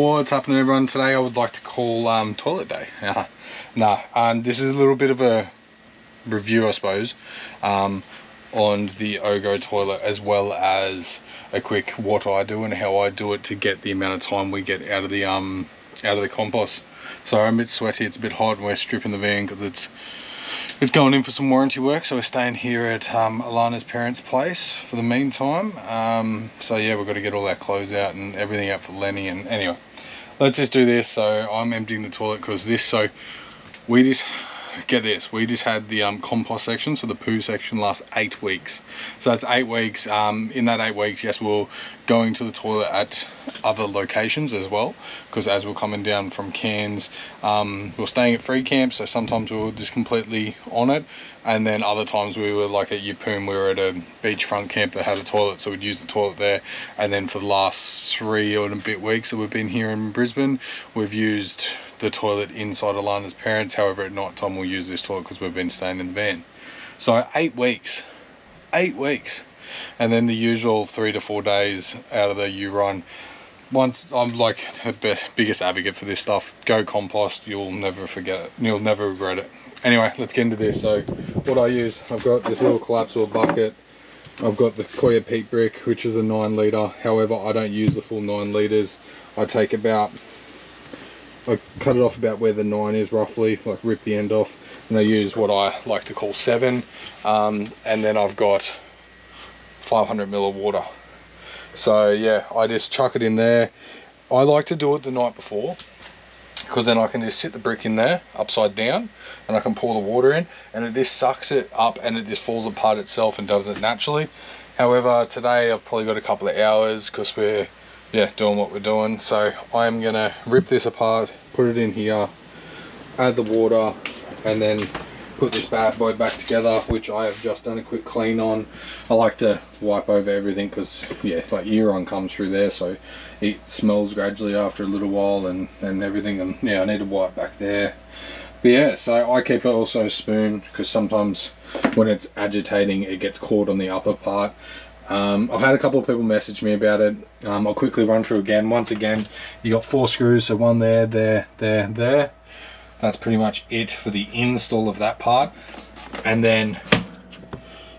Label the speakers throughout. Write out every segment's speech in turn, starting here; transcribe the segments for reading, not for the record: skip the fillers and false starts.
Speaker 1: What's happening, everyone? Today I would like to call toilet day. This is a little bit of a review, I suppose, on the Ogo toilet, as well as a quick what I do and how I do it to get the amount of time we get out of the compost. So I'm a bit sweaty, it's a bit hot, and we're stripping the van because it's going in for some warranty work, so we're staying here at Alana's parents' place for the meantime. So yeah, we've got to get all our clothes out and everything out for Lenny. And anyway, let's just do this. So I'm emptying the toilet because we just had the compost section, so the poo section, last 8 weeks. So that's 8 weeks. In that 8 weeks, yes, we're going to the toilet at other locations as well, because as we're coming down from Cairns, we're staying at free camp, so sometimes we were just completely on it, and then other times we were like at Yeppoon, we were at a beachfront camp that had a toilet, so we'd use the toilet there. And then for the last 3 or a bit weeks that we've been here in Brisbane, we've used the toilet inside Alana's parents. However, at night time we'll use this toilet because we've been staying in the van. So 8 weeks, and then the usual 3 to 4 days out of the U-run. Once, I'm like the biggest advocate for this stuff. Go compost, you'll never forget it, you'll never regret it. Anyway, let's get into this. So what I use, I've got this little collapsible bucket. I've got the Koya peat brick, which is a 9 litre. However, I don't use the full 9 litres. I cut it off about where the 9 is roughly, like rip the end off, and I use what I like to call 7, and then I've got 500 ml of water. So yeah, I just chuck it in there. I like to do it the night before, because then I can just sit the brick in there upside down and I can pour the water in, and it just sucks it up and it just falls apart itself and does it naturally. However, today I've probably got a couple of hours because we're doing what we're doing. So I'm gonna rip this apart, put it in here, add the water, and then put this bad boy back together, which I have just done a quick clean on. I like to wipe over everything because like urine comes through there, so it smells gradually after a little while and everything, and I need to wipe back there. But so I keep it also a spoon because sometimes when it's agitating it gets caught on the upper part. I've had a couple of people message me about it. I'll quickly run through again. Once again, you got 4 screws, so 1 there. That's pretty much it for the install of that part. And then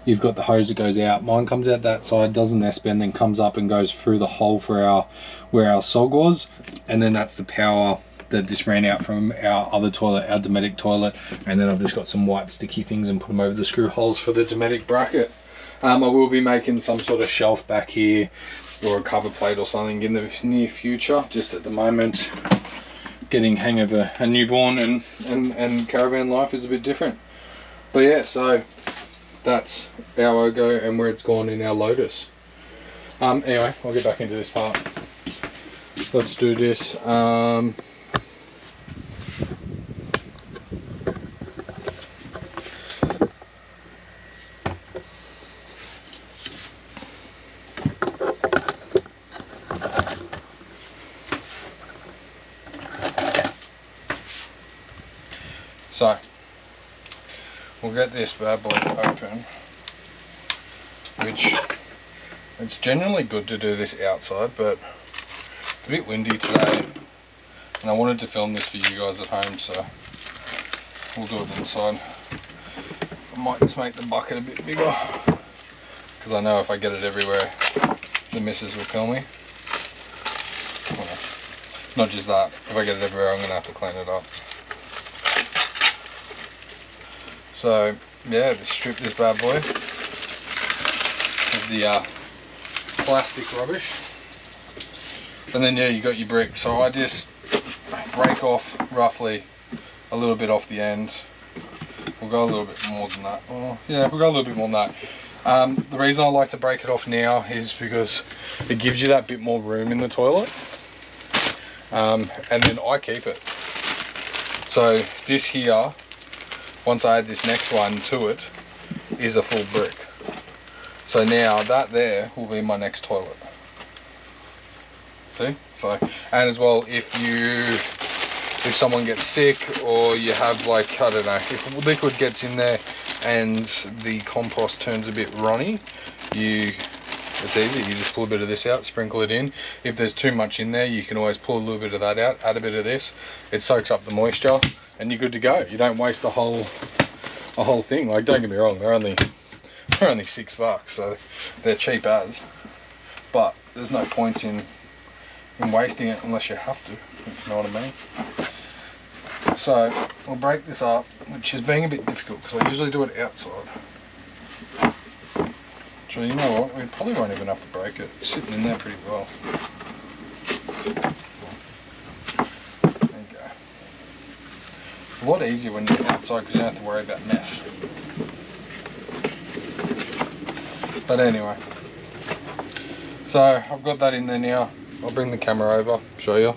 Speaker 1: you've got the hose that goes out. Mine comes out that side, does an S-bend, then comes up and goes through the hole for where our sog was. And then that's the power that just ran out from our other toilet, our Dometic toilet. And then I've just got some white sticky things and put them over the screw holes for the Dometic bracket. I will be making some sort of shelf back here or a cover plate or something in the near future. Just at the moment, getting hang of a newborn and caravan life is a bit different. But so that's our Ogo and where it's gone in our Lotus. Anyway, I'll get back into this part. Let's do this. So we'll get this bad boy open, which it's generally good to do this outside, but it's a bit windy today and I wanted to film this for you guys at home, so we'll do it inside. I might just make the bucket a bit bigger because I know if I get it everywhere the missus will kill me. Well, not just that, if I get it everywhere I'm going to have to clean it up. So just strip this bad boy of the plastic rubbish, and then you got your brick. So I just break off roughly a little bit off the end. We'll go a little bit more than that. We'll go a little bit more than that. The reason I like to break it off now is because it gives you that bit more room in the toilet, and then I keep it. So this here, once I add this next one to it, is a full brick. So now that there will be my next toilet. See? So, and as well, if someone gets sick or you have, like, I don't know, if liquid gets in there and the compost turns a bit runny, you It's easy. You just pull a bit of this out, sprinkle it in. If there's too much in there, you can always pull a little bit of that out, add a bit of this. It soaks up the moisture, and you're good to go. You don't waste a whole thing. Like, don't get me wrong, they're only $6, so they're cheap as. But there's no point in wasting it unless you have to, if you know what I mean. So I'll break this up, which is being a bit difficult because I usually do it outside. So you know what, we probably won't even have to break it. It's sitting in there pretty well. There you go. It's a lot easier when you're outside because you don't have to worry about mess. But anyway, so I've got that in there now. I'll bring the camera over, show you.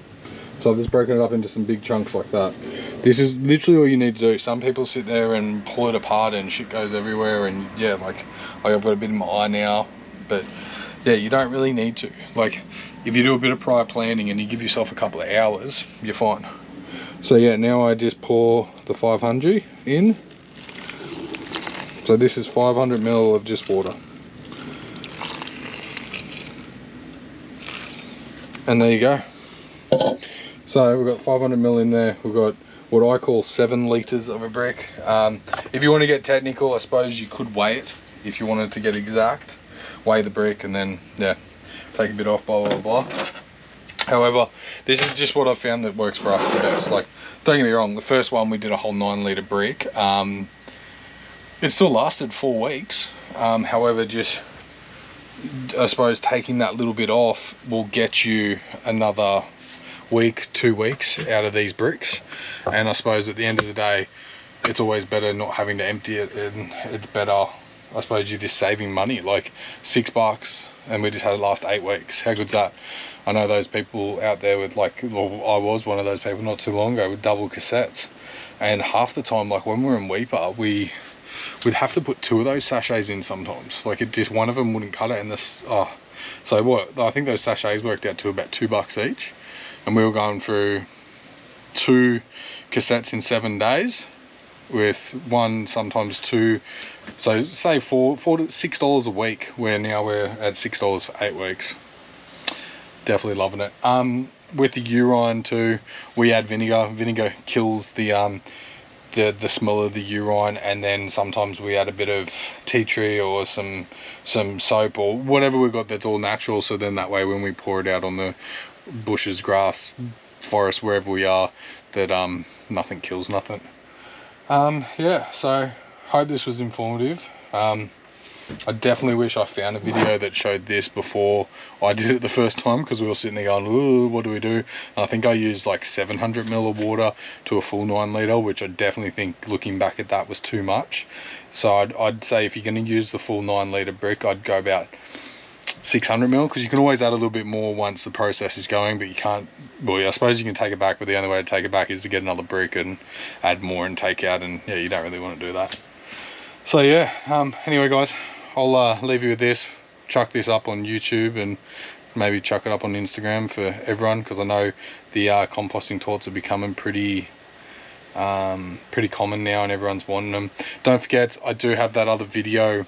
Speaker 1: So I've just broken it up into some big chunks like that. This is literally all you need to do. Some people sit there and pull it apart and shit goes everywhere, and yeah, like I've got a bit in my eye now, but yeah, you don't really need to. Like, if you do a bit of prior planning and you give yourself a couple of hours, you're fine. So yeah, now I just pour the 500 in. So this is 500 ml of just water. And there you go. So we've got 500 ml in there. We've got what I call 7 litres of a brick. If you want to get technical, I suppose you could weigh it if you wanted to get exact. Weigh the brick and then, yeah, take a bit off, blah, blah, blah. However, this is just what I've found that works for us the best. Like, don't get me wrong, the first one we did a whole 9 litre brick. It still lasted 4 weeks. However, just, I suppose taking that little bit off will get you another week, 2 weeks out of these bricks. And I suppose at the end of the day, it's always better not having to empty it, and it's better, I suppose, you're just saving money. Like $6 and we just had it last 8 weeks. How good's that? I know those people out there with, like, well, I was one of those people not too long ago with double cassettes, and half the time, like when we were in Weeper, we'd have to put 2 of those sachets in sometimes. Like, it just, one of them wouldn't cut it, and this, so what, I think those sachets worked out to about $2 each, and we were going through 2 cassettes in 7 days with 1, sometimes 2, so say $6 a week, where now we're at $6 for 8 weeks. Definitely loving it. With the urine too, we add vinegar. Vinegar kills the smell of the urine, and then sometimes we add a bit of tea tree or some soap or whatever we've got that's all natural, so then that way when we pour it out on the bushes, grass, forest, wherever we are, that nothing kills nothing. Yeah, so hope this was informative. I definitely wish I found a video that showed this before I did it the first time, because we were sitting there going, ooh, what do we do? And I think I used like 700 ml of water to a full 9 litre, which I definitely think, looking back at that, was too much. So I'd say if you're going to use the full 9 litre brick, I'd go about 600 ml, because you can always add a little bit more once the process is going, but you can't, well, I suppose you can take it back, but the only way to take it back is to get another brick and add more and take out, and yeah, you don't really want to do that. So yeah, anyway guys, I'll leave you with this. Chuck this up on YouTube and maybe chuck it up on Instagram for everyone, because I know the composting torts are becoming pretty common now and everyone's wanting them. Don't forget, I do have that other video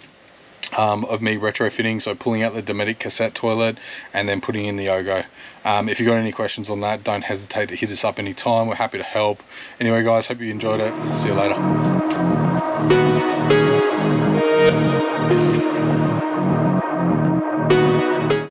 Speaker 1: of me retrofitting, so pulling out the Dometic cassette toilet and then putting in the Yogo. If you've got any questions on that, don't hesitate to hit us up anytime. We're happy to help. Anyway guys, hope you enjoyed it. See you later.